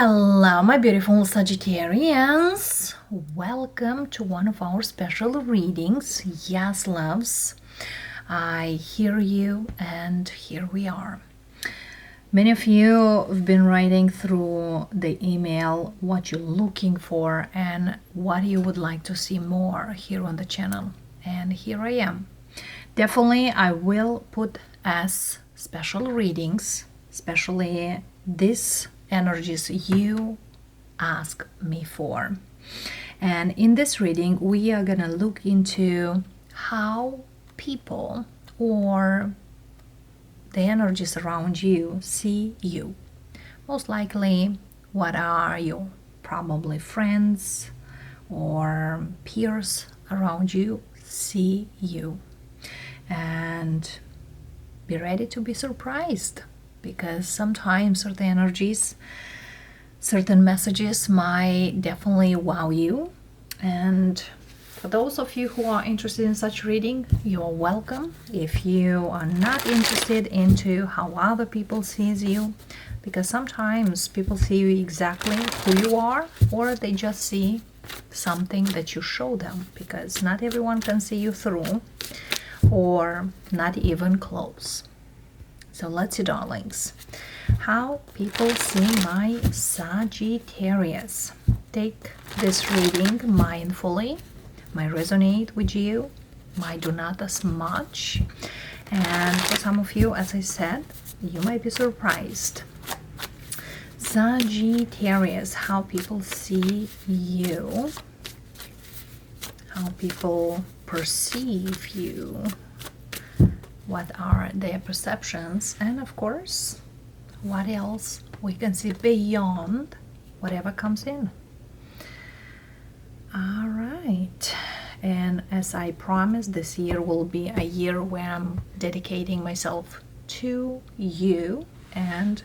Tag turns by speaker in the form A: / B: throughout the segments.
A: Hello, my beautiful Sagittarians. Welcome to one of our special readings. Yes, loves, I hear you, and here we are. Many of you have been writing through the email what you're looking for and what you would like to see more here on the channel. And here I am. Definitely, I will put as special readings, especially this energies you ask me for. And in this reading, we are gonna look into how people or the energies around you see you. Most likely, what are you? Probably friends or peers around you see you. And be ready to be surprised, because sometimes certain energies, certain messages might definitely wow you. And for those of you who are interested in such reading, you are welcome. If you are not interested into how other people sees you, because sometimes people see you exactly who you are, or they just see something that you show them, because not everyone can see you through, or not even close. So let's see, darlings, how people see my Sagittarius. Take this reading mindfully. Might resonate with you, might do not as much. And for some of you, as I said, you might be surprised. Sagittarius, how people see you, how people perceive you. What are their perceptions, and of course, what else we can see beyond whatever comes in. All right, and as I promised, this year will be a year where I'm dedicating myself to you and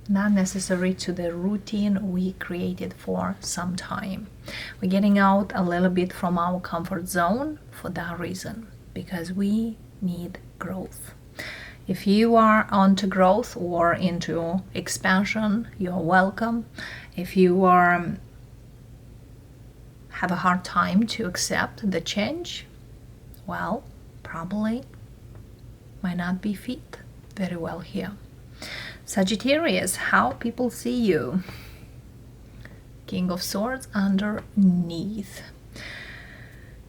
A: not necessary to the routine we created for some time. We're getting out a little bit from our comfort zone for that reason, because we need growth. If you are onto growth or into expansion, you're welcome. If you are have a hard time to accept the change, well, probably might not be fit very well here. Sagittarius, how people see you. King of Swords underneath.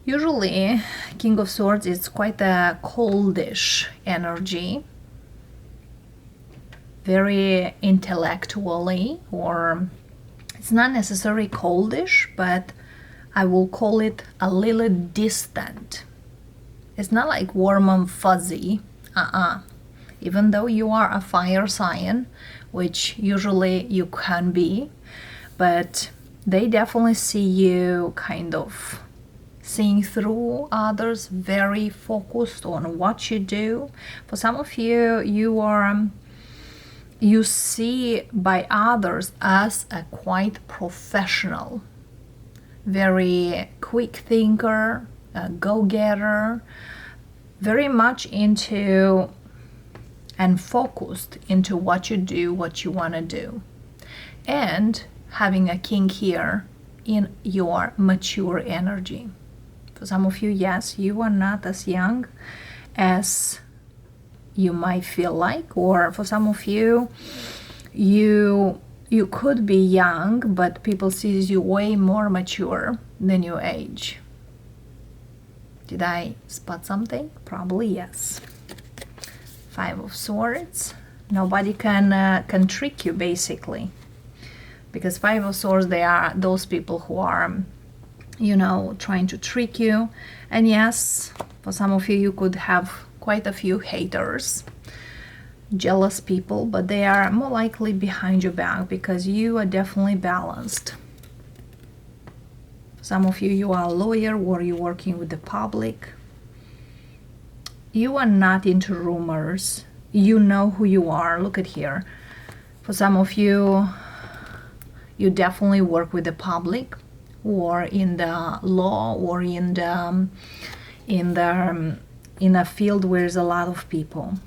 A: Usually, King of Swords is quite a coldish energy, very intellectually, or it's not necessarily coldish, but I will call it a little distant. It's not like warm and fuzzy, even though you are a fire sign, which usually you can be, but they definitely see you kind of seeing through others, very focused on what you do. For some of you, you see by others as a quite professional, very quick thinker, a go-getter, very much into and focused into what you do, what you want to do. And having a king here in your mature energy. For some of you, yes, you are not as young as you might feel like, or for some of you, you could be young, but people see you way more mature than your age. Did I spot something? Probably yes. Five of Swords. Nobody can trick you, basically, because Five of Swords, they are those people who are, trying to trick you. And yes, for some of you, you could have quite a few haters, jealous people, but they are more likely behind your back, because you are definitely balanced. Some of you, you are a lawyer, or you're working with the public. You are not into rumors. You know who you are. Look at here. For some of you, you definitely work with the public, or in the law, or in a field where there's a lot of people.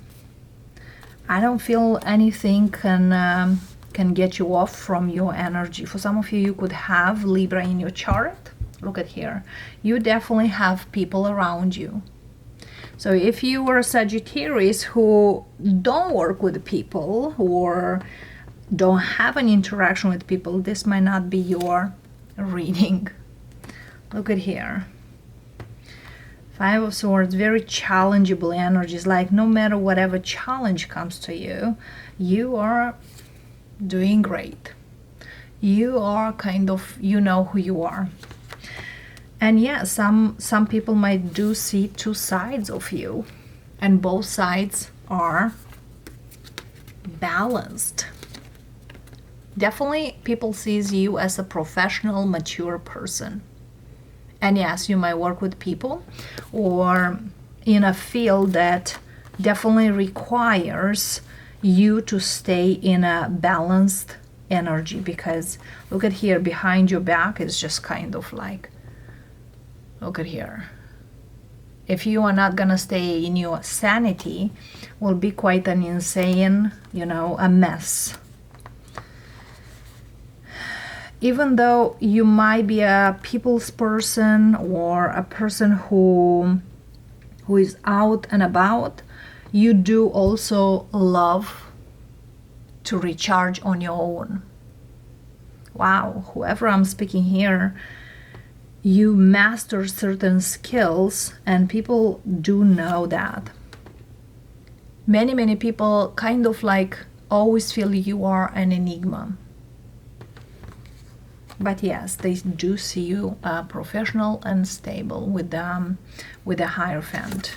A: I don't feel anything can can get you off from your energy. For some of you, you could have Libra in your chart. Look at here. You definitely have people around you. So if you are a Sagittarius who don't work with people or don't have an interaction with people, this might not be your reading. Look at here. Five of Swords, very challengeable energies. Like no matter whatever challenge comes to you, you are doing great. You are kind of, you know who you are. And yeah, some people might do see two sides of you, and both sides are balanced. Definitely people sees you as a professional, mature person. And yes, you might work with people or in a field that definitely requires you to stay in a balanced energy, because look at here, behind your back is just kind of like, look at here. If you are not gonna stay in your sanity, will be quite an insane, you know, a mess. Even though you might be a people's person or a person who is out and about, you do also love to recharge on your own. Wow, whoever I'm speaking here, you master certain skills, and people do know that. Many people kind of like always feel you are an enigma. But yes, they do see you professional and stable with the Hierophant.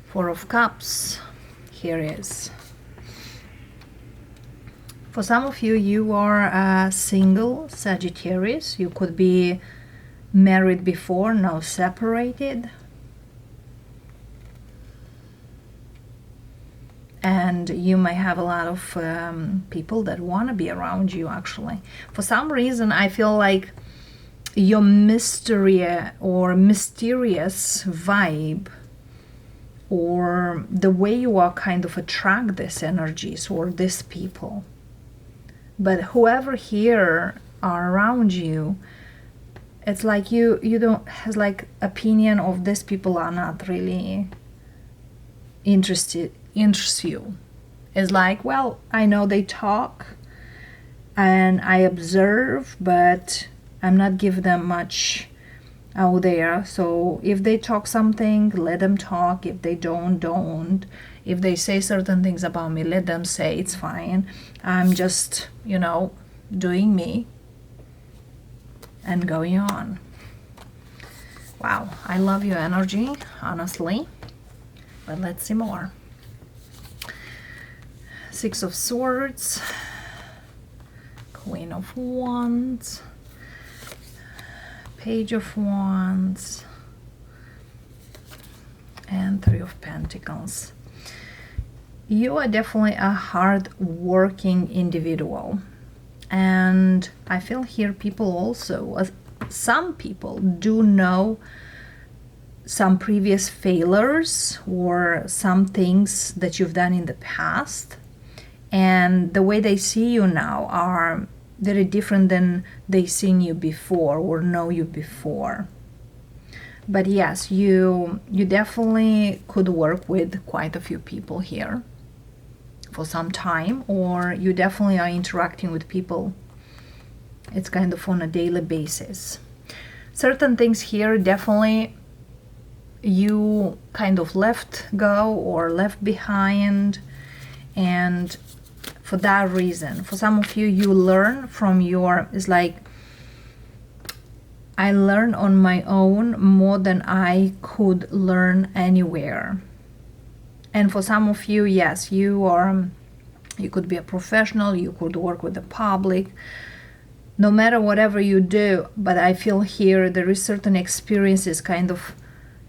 A: Four of Cups, here is. For some of you, you are a single Sagittarius. You could be married before, now separated. And you might have a lot of people that want to be around you, actually. For some reason, I feel like your mystery or mysterious vibe, or the way you are kind of attract these energies or these people. But whoever here are around you, it's like you don't has like opinion of these people are not really interests you. It's like, well, I know they talk and I observe, but I'm not giving them much out there. So if they talk something, let them talk. If they don't. If they say certain things about me, let them say, it's fine. I'm just, you know, doing me and going on. Wow, I love your energy, honestly. But let's see more. Six of Swords, Queen of Wands, Page of Wands, and Three of Pentacles. You are definitely a hard-working individual. And I feel here people also, some people do know some previous failures or some things that you've done in the past. And the way they see you now are very different than they seen you before or know you before. But yes, you definitely could work with quite a few people here for some time, or you definitely are interacting with people. It's kind of on a daily basis. Certain things here definitely you kind of let go or left behind, and for that reason, for some of you, you learn from your, it's like, I learn on my own more than I could learn anywhere. And for some of you, yes, you could be a professional, you could work with the public, no matter whatever you do. But I feel here there is certain experiences kind of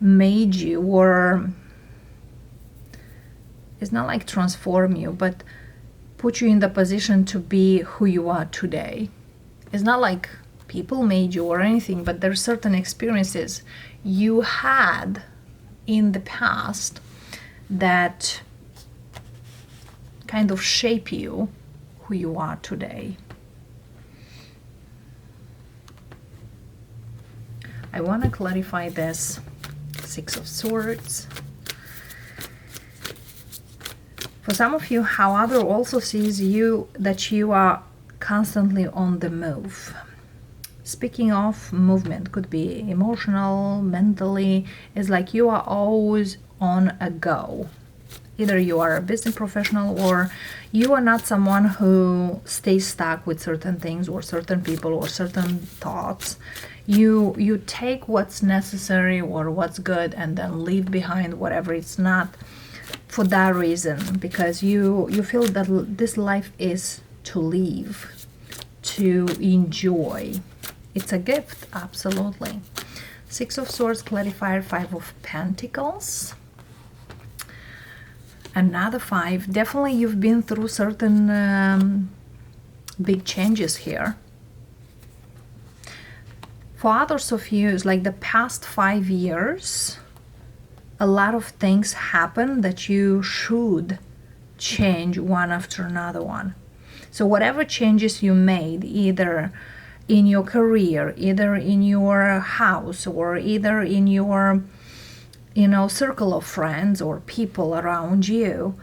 A: made you, or it's not like transform you, but put you in the position to be who you are today. It's not like people made you or anything, but there are certain experiences you had in the past that kind of shape you who you are today. I want to clarify this Six of Swords. For some of you, how other also sees you, that you are constantly on the move. Speaking of movement, could be emotional, mentally, it's like you are always on a go. Either you are a business professional or you are not someone who stays stuck with certain things or certain people or certain thoughts. You take what's necessary or what's good and then leave behind whatever it's not for that reason, because you feel that this life is to live, to enjoy. It's a gift, absolutely. Six of Swords, clarifier, Five of Pentacles. Another five. Definitely you've been through certain big changes here. For others of you, it's like the past 5 years, a lot of things happen that you should change one after another one. So whatever changes you made, either in your career, either in your house, or either in your circle of friends or people around you,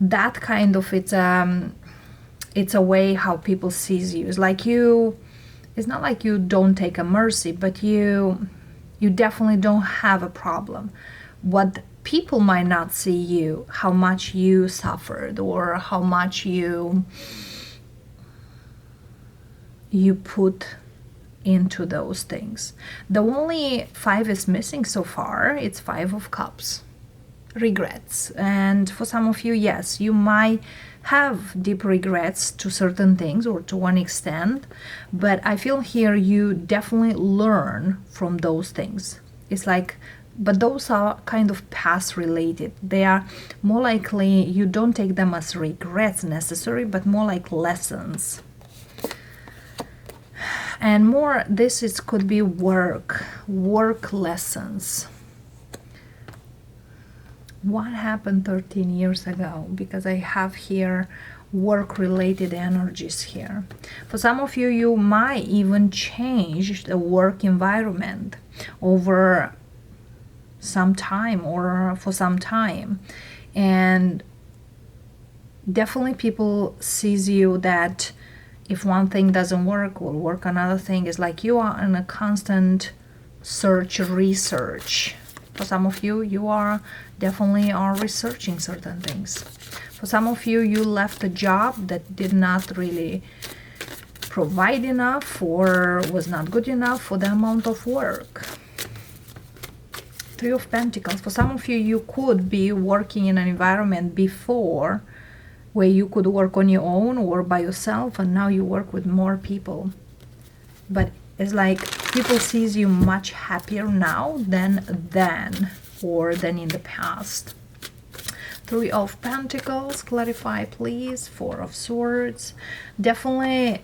A: that kind of it's a way how people sees you. It's like it's not like you don't take a mercy, but you definitely don't have a problem. What people might not see you, how much you suffered or how much you put into those things. The only five is missing so far. It's Five of Cups, regrets. And for some of you, yes, you might have deep regrets to certain things or to one extent, but I feel here you definitely learn from those things. It's like, but those are kind of past related. They are more likely, you don't take them as regrets necessary, but more like lessons. And more, could be work lessons. What happened 13 years ago? Because I have here work-related energies here. For some of you, you might even change the work environment over some time or for some time. And definitely people sees you that if one thing doesn't work, will work another thing. It's like you are in a constant research. For some of you, you are definitely researching certain things. For some of you, you left a job that did not really provide enough or was not good enough for the amount of work. Three of Pentacles. For some of you, you could be working in an environment before where you could work on your own or by yourself, and now you work with more people. But it's like people sees you much happier now than then or than in the past. Three of Pentacles, clarify please. Four of Swords. Definitely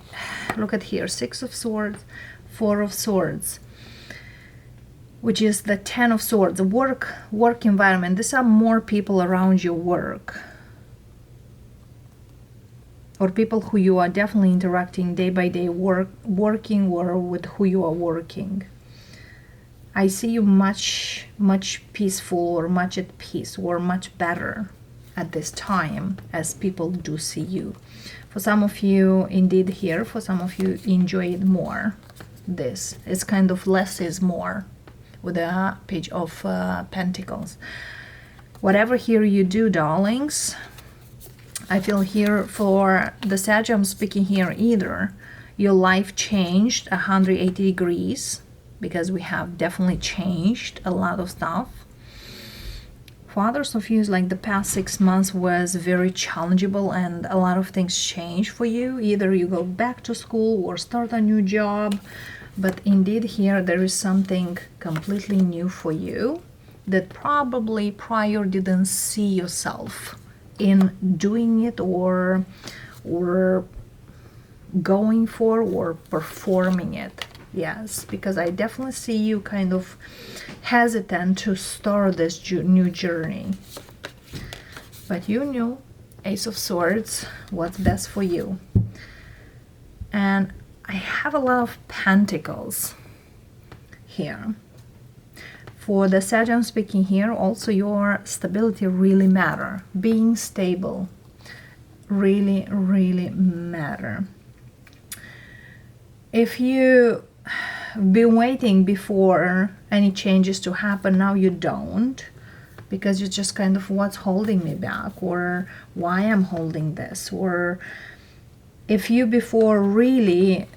A: look at here, Six of Swords, Four of Swords, which is the Ten of Swords, work environment. These are more people around your work, or people who you are definitely interacting day by day, working or with who you are working. I see you much peaceful or much at peace or much better at this time as people do see you. For some of you, indeed here, for some of you, enjoy it more. This is kind of less is more with a Page of Pentacles. Whatever here you do, darlings, I feel here for the Sag, I'm speaking here, either your life changed 180 degrees, because we have definitely changed a lot of stuff. For others of you, it's like the past 6 months was very challengeable and a lot of things changed for you. Either you go back to school or start a new job, but indeed here there is something completely new for you that probably prior didn't see yourself in doing it or going for or performing it. Yes, because I definitely see you kind of hesitant to start this new journey, but you knew Ace of Swords, what's best for you? And I have a lot of Pentacles here. For the Sag I'm speaking here, also your stability really matter. Being stable really, really matter. If you been waiting before any changes to happen, now you don't, because you're just kind of, what's holding me back, or why I'm holding this, or if you before really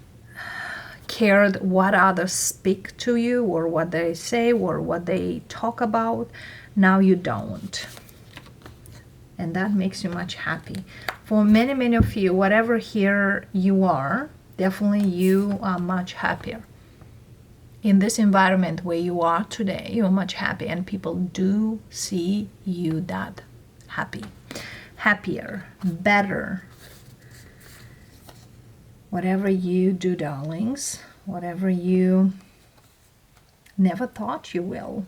A: cared what others speak to you, or what they say, or what they talk about, now you don't, and that makes you much happy. For many of you, whatever here you are, definitely you are much happier. In this environment where you are today, you're much happy, and people do see you that happy, happier, better. Whatever you do, darlings, whatever you never thought you will.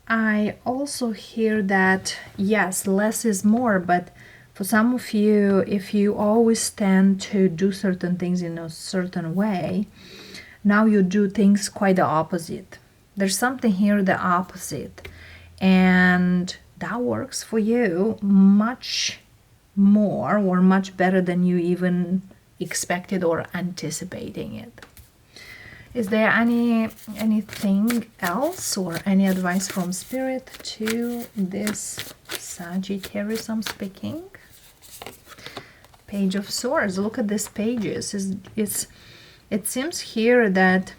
A: I also hear that, yes, less is more, but for some of you, if you always tend to do certain things in a certain way, now you do things quite the opposite. There's something here the opposite, and that works for you much more or much better than you even expected or anticipating it. Is there anything else or any advice from Spirit to this Sagittarius I'm speaking? Page of Swords. Look at these pages. It seems here that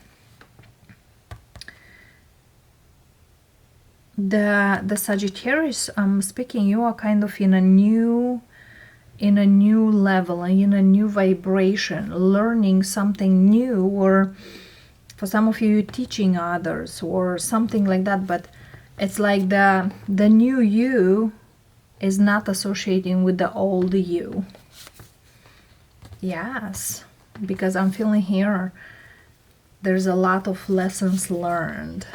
A: the Sagittarius I'm speaking, you are kind of in a new level, in a new vibration, learning something new, or for some of you, teaching others or something like that. But it's like the new you is not associating with the old you. Yes, because I'm feeling here there's a lot of lessons learned.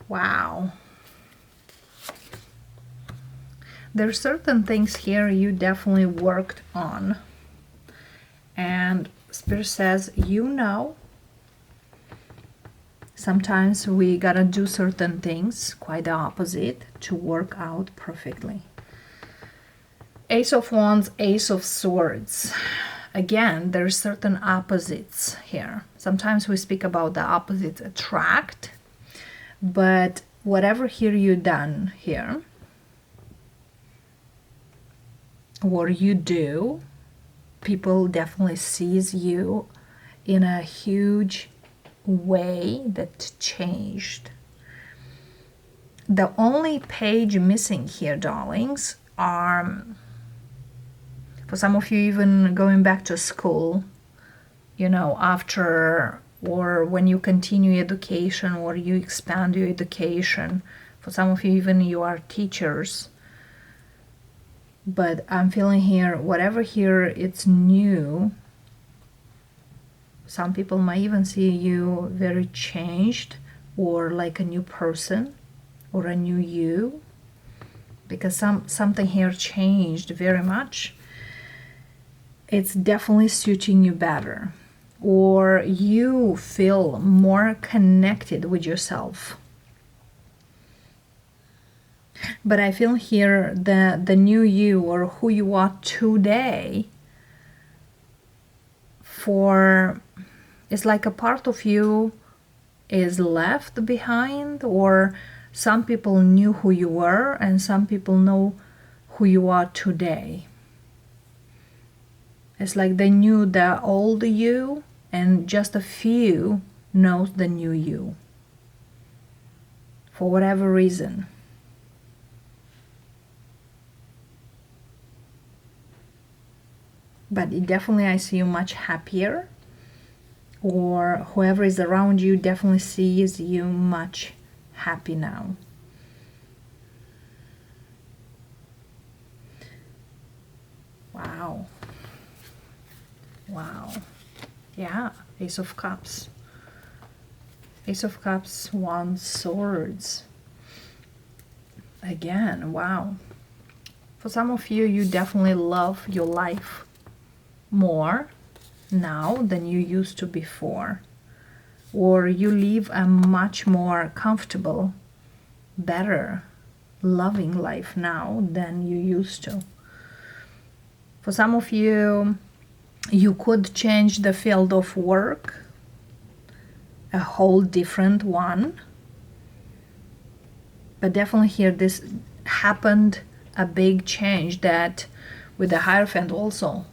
A: Wow. There's certain things here you definitely worked on, and Spirit says, you know, sometimes we gotta do certain things quite the opposite to work out perfectly. Ace of Wands, Ace of Swords. Again, there's certain opposites here. Sometimes we speak about the opposites attract, but whatever here you done here, or you do, people definitely sees you in a huge way that changed. The only page missing here, darlings, are, for some of you, even going back to school, you know, after, or when you continue education or you expand your education. For some of you, even you are teachers. But I'm feeling here, whatever here it's new, some people might even see you very changed, or like a new person, or a new you, because something here changed very much. It's definitely suiting you better, or you feel more connected with yourself. But I feel here the new you, or who you are today, it's like a part of you is left behind, or some people knew who you were and some people know who you are today. It's like they knew the old you and just a few knows the new you, for whatever reason. But definitely I see you much happier, or whoever is around you definitely sees you much happy now. Wow. Wow. Yeah, Ace of Cups. Ace of Cups, Wands, Swords. Again, wow. For some of you, you definitely love your life more now than you used to before. Or you live a much more comfortable, better, loving life now than you used to. For some of you, you could change the field of work, a whole different one. But definitely here, this happened a big change that with the Hierophant also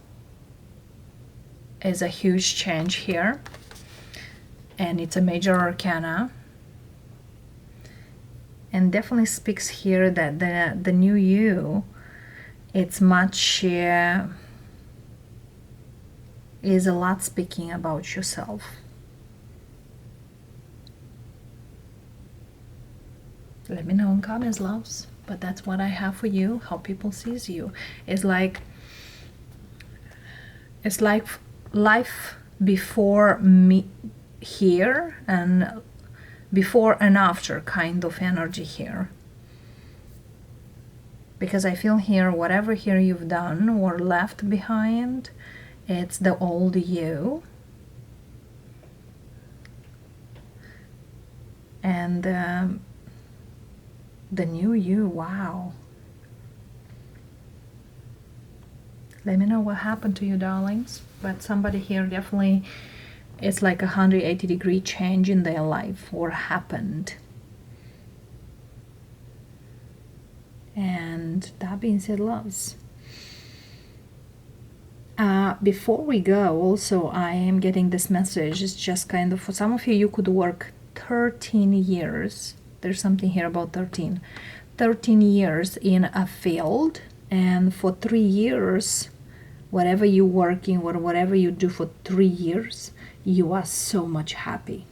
A: is a huge change here. And it's a major arcana. And definitely speaks here that the new you, it's much, is a lot speaking about yourself. Let me know in comments, loves. But that's what I have for you, how people sees you. It's like life before me here and before and after kind of energy here. Because I feel here, whatever here you've done or left behind, it's the old you. And the new you, wow. Let me know what happened to you, darlings. But somebody here definitely, it's like 180-degree change in their life or happened. And that being said, loves. Before we go, also, I am getting this message. It's just kind of, for some of you, you could work 13 years. There's something here about 13 years in a field, and for 3 years, whatever you're working or whatever you do for 3 years, you are so much happy.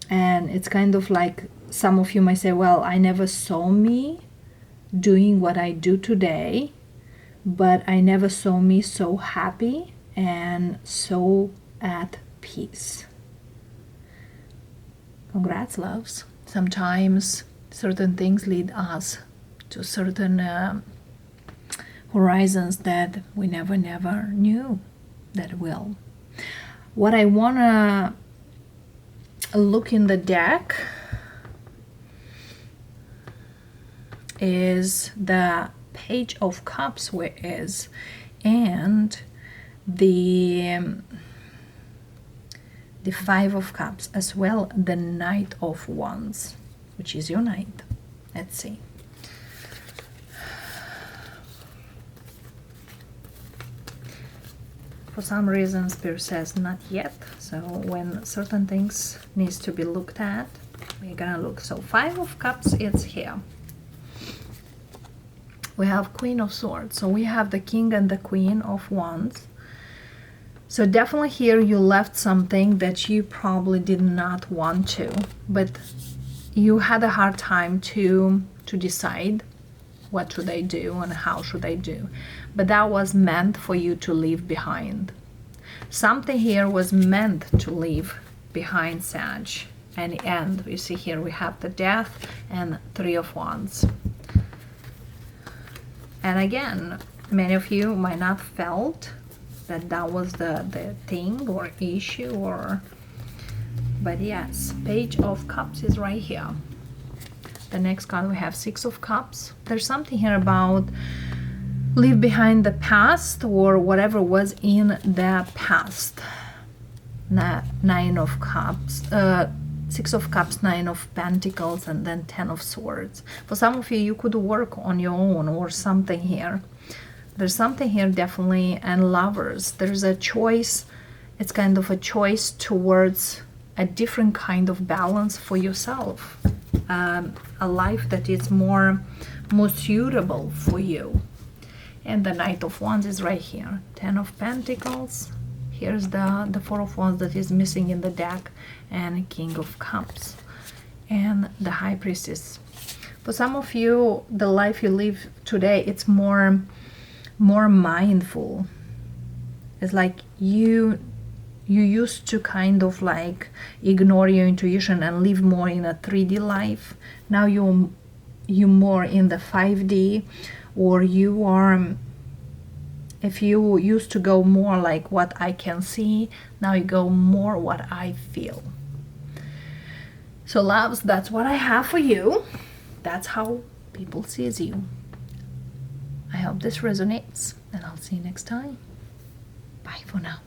A: And it's kind of like some of you might say, well, I never saw me doing what I do today, but I never saw me so happy and so at peace. Congrats, loves. Sometimes certain things lead us to certain horizons that we never knew that will. What I want to look in the deck is the Page of Cups, where is, and the Five of Cups, as well the Knight of Wands, which is your knight. Let's see. For some reason, Spirit says not yet. So when certain things needs to be looked at, we're gonna look. So Five of Cups, it's here. We have Queen of Swords. So we have the King and the Queen of Wands. So definitely here you left something that you probably did not want to, but you had a hard time to decide what should I do and how should I do. But that was meant for you to leave behind. Something here was meant to leave behind, Sag. And end. You see here we have the Death and Three of Wands. And again, many of you might not felt that was the thing or issue, or, but yes, Page of Cups is right here. The next card we have Six of Cups. There's something here about leave behind the past or whatever was in the past. Nine of Cups, Six of Cups, Nine of Pentacles, and then Ten of Swords. For some of you, you could work on your own or something here. There's something here definitely, and Lovers. There's a choice. It's kind of a choice towards a different kind of balance for yourself. A life that is more suitable for you. And the Knight of Wands is right here. Ten of Pentacles. Here's the Four of Wands that is missing in the deck. And King of Cups. And the High Priestess. For some of you, the life you live today, it's more mindful. It's like you you used to kind of like ignore your intuition and live more in a 3D life. Now you more in the 5D, or you are, if you used to go more like what I can see, now you go more what I feel. So loves, that's what I have for you. That's how people sees you. I hope this resonates, and I'll see you next time. Bye for now.